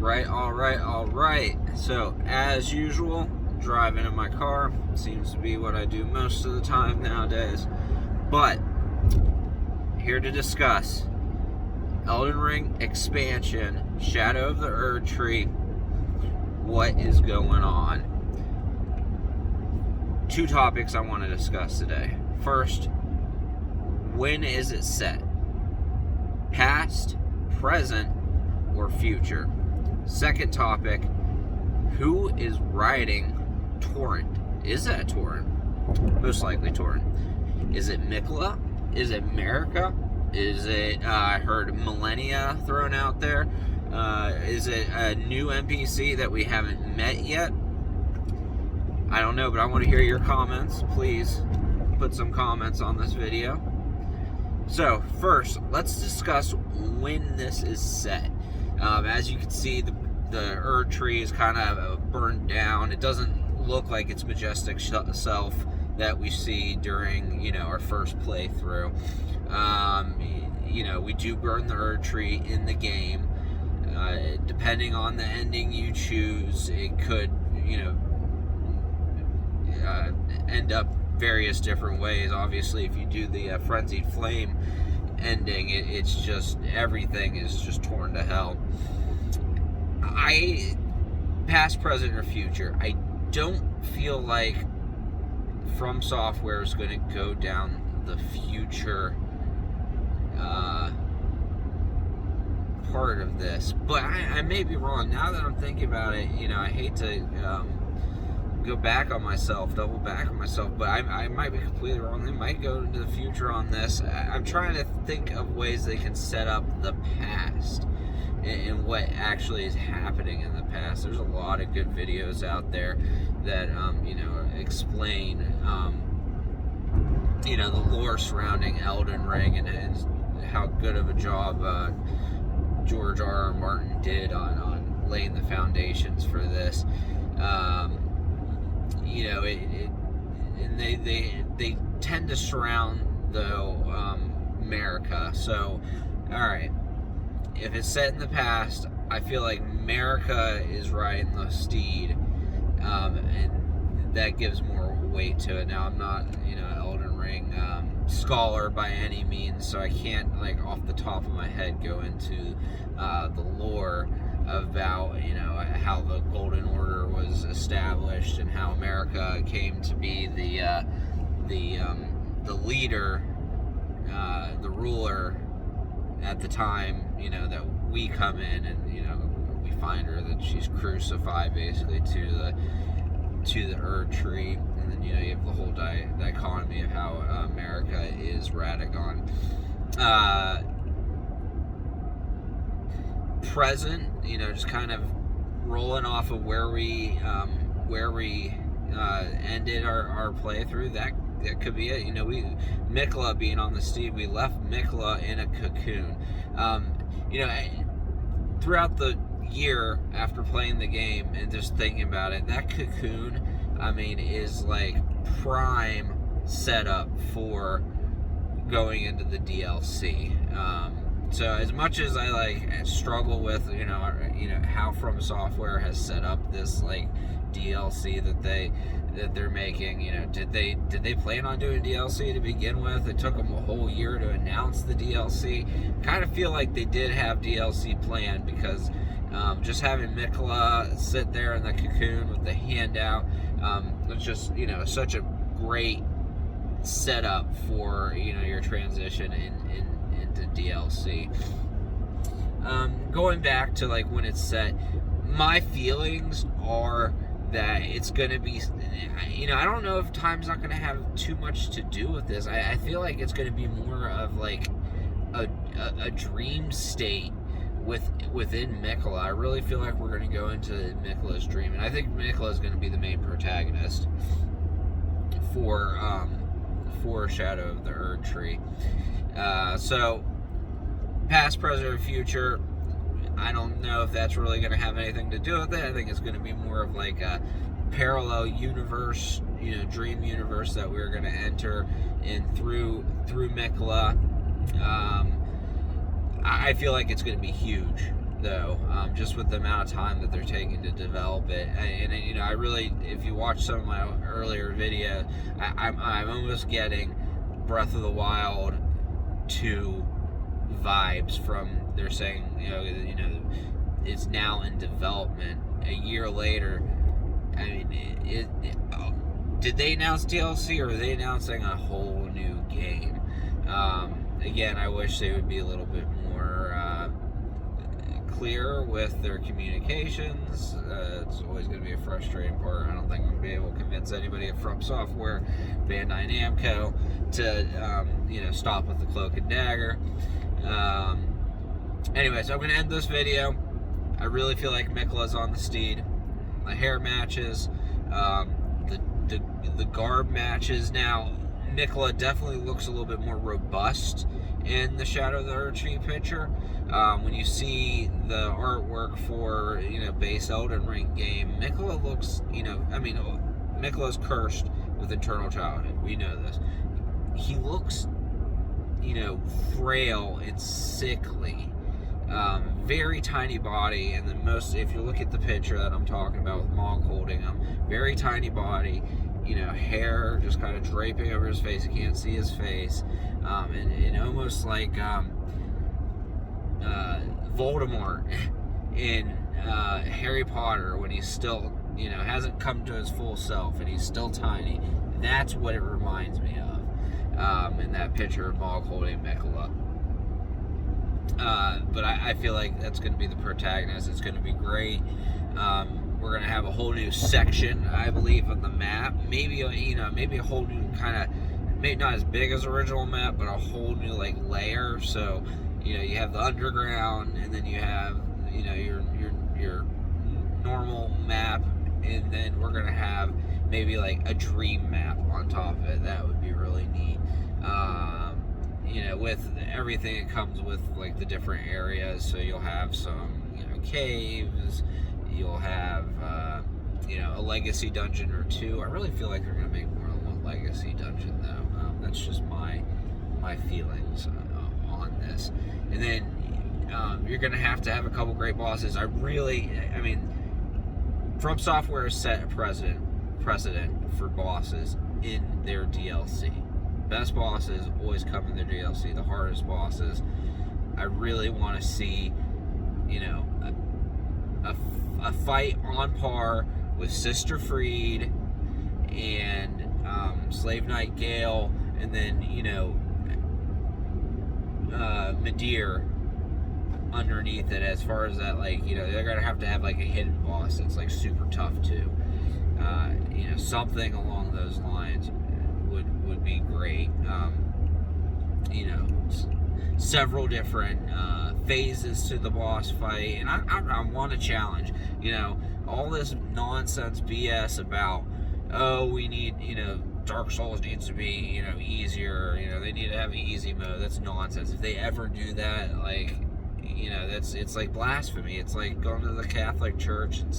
All right. So, as usual, driving in my car seems to be what I do most of the time nowadays. But, here to discuss Elden Ring expansion, Shadow of the Erd Tree. What is going on? Two topics I want to discuss today. First, when is it set? Past, present, or future? Second topic, who is riding Torrent? Is that Torrent? Most likely Torrent. Is it Mikla? Is it America? Is it, I heard Millennia thrown out there? Is it a new NPC that we haven't met yet? I don't know, but I want to hear your comments. Please put some comments on this video. So, first, let's discuss when this is set. As you can see, the Erd Tree is kind of burned down. It doesn't look like its majestic self that we see during, our first playthrough. We do burn the Erd Tree in the game. Depending on the ending you choose, it could, end up various different ways. Obviously, if you do the Frenzied Flame ending, it's just, everything is just torn to hell. Past, present, or future, I don't feel like From Software is going to go down the future part of this, but I may be wrong. Now that I'm thinking about it, I hate to double back on myself, but I might be completely wrong. They might go into the future on this. I'm trying to think of ways they can set up the past and what actually is happening in the past. There's a lot of good videos out there that explain the lore surrounding Elden Ring and how good of a job George R.R. Martin did on laying the foundations for this. And they tend to surround America. So, all right, if it's set in the past, I feel like America is riding the steed, and that gives more weight to it. Now, I'm not Elden Ring scholar by any means, so I can't off the top of my head go into the lore about how the Golden Order was established and how America came to be the leader, the ruler at the time that we come in, and we find her that she's crucified basically to the Erd Tree, and then you have the whole dichotomy of how America is Radagon. Present, just kind of rolling off of where we ended our playthrough. That could be it. Mikla being on the steed, we left Mikla in a cocoon. Throughout the year after playing the game and just thinking about it, that cocoon, is prime setup for going into the DLC. So as much as I struggle with how From Software has set up this DLC that they're making, did they plan on doing DLC to begin with? It took them a whole year to announce the DLC. Kind of feel like they did have DLC planned, because just having Mikla sit there in the cocoon with the handout, it's just such a great setup for your transition into DLC. Going back to when it's set, my feelings are that it's going to be, I don't know if time's not going to have too much to do with this. I feel like it's going to be more of a dream state within Mikla. I really feel like we're going to go into Mikla's dream, and I think Mikla is going to be the main protagonist for Shadow of the Erd Tree. So, past, present, or future, I don't know if that's really going to have anything to do with it. I think it's going to be more of a parallel universe, dream universe that we're going to enter in through Mikla. I feel like it's going to be huge. though, just with the amount of time that they're taking to develop it. And I really, if you watch some of my earlier videos, I'm almost getting Breath of the Wild 2 vibes from, they're saying, it's now in development. A year later, I mean, did they announce DLC, or are they announcing a whole new game? Again, I wish they would be a little bit more clear with their communications. It's always going to be a frustrating part. I don't think I'm going to be able to convince anybody at From Software, Bandai Namco, to stop with the cloak and dagger. Anyway, so I'm going to end this video. I really feel like Mikla's on the steed. The hair matches, the garb matches. Now, Mikla definitely looks a little bit more robust in the Shadow of the Erdtree picture. When you see the artwork for base Elden Ring game, Mikla looks Mikla's cursed with internal childhood. We know this. He looks frail and sickly. Very tiny body, and if you look at the picture that I'm talking about with Mog holding him, very tiny body, hair just kind of draping over his face. You can't see his face, and almost like Voldemort in Harry Potter when he's still, hasn't come to his full self and he's still tiny. That's what it reminds me of in that picture of Mog holding Mikla. But I feel like that's going to be the protagonist. It's going to be great. We're going to have a whole new section, I believe, on the map. Maybe a whole new kind of, maybe not as big as original map, but a whole new layer. So you have the underground, and then you have your normal map, and then we're going to have maybe a dream map on top of it. That would be really neat. With everything that comes with the different areas. So you'll have some caves, you'll have a legacy dungeon or two. I really feel like they're going to make more than one legacy dungeon, though. That's just my feelings on this. And then you're going to have a couple great bosses. From Software has set a precedent for bosses in their DLC. Best bosses always come in their DLC. The hardest bosses. I really want to see, a fight on par with Sister Freed and Slave Knight Gale, and then Midir underneath it. As far as that, they're gonna have to have a hidden boss that's super tough too. Something along those lines would be great. Several different phases to the boss fight, and I want a challenge. All this nonsense BS about, we need, Dark Souls needs to be, easier, they need to have an easy mode. That's nonsense. If they ever do that, it's like blasphemy. It's like going to the Catholic Church and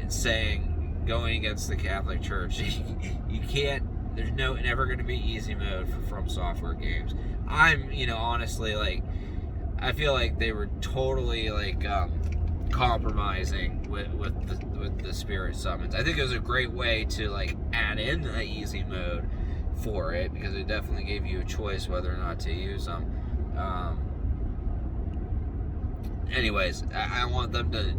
saying, going against the Catholic Church. You can't, there's never going to be easy mode for From Software games. I'm, honestly, I feel like they were totally, compromising with the Spirit Summons. I think it was a great way to, add in the easy mode for it, because it definitely gave you a choice whether or not to use them. Anyways, I want them to,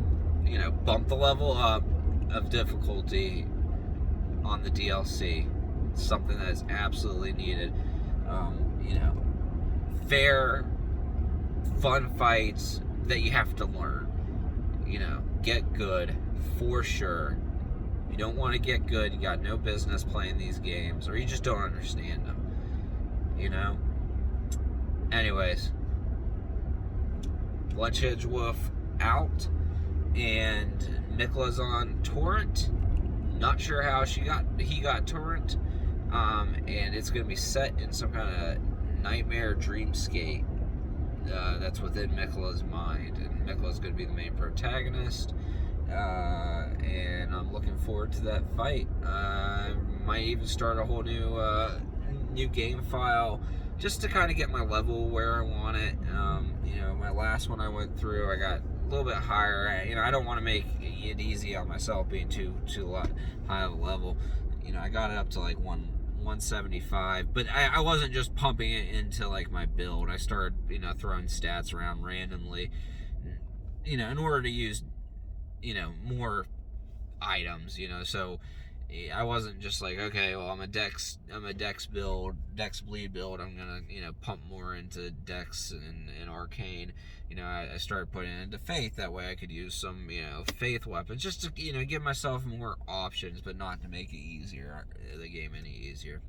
bump the level up of difficulty on the DLC. It's something that is absolutely needed. Fair, fun fights that you have to learn. Get good for sure. You don't want to get good, you got no business playing these games, or you just don't understand them. Anyways, Bloodshed's Wolf out, and Mikla's on torrent. Not sure how he got torrent, and it's gonna be set in some kind of nightmare dreamscape that's within Mikla's mind, and Mikla's gonna be the main protagonist, and I'm looking forward to that fight. Might even start a whole new game file just to kind of get my level where I want it. You know, my last one I went through, I got a little bit higher. You know, I don't want to make it easy on myself being too high of a level. You know, I got it up to like 175, but I wasn't just pumping it into like my build. I started, you know, throwing stats around randomly, you know, in order to use, you know, more items, you know. So I wasn't just like, okay, well, I'm a dex bleed build, I'm gonna, you know, pump more into dex and arcane. You know, I started putting it into faith, that way I could use some, you know, faith weapons, just to, you know, give myself more options, but not to make it easier, the game any easier.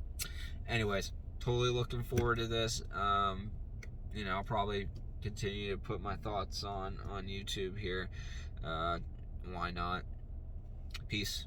Anyways, totally looking forward to this. You know, I'll probably continue to put my thoughts on YouTube here. Why not? Peace.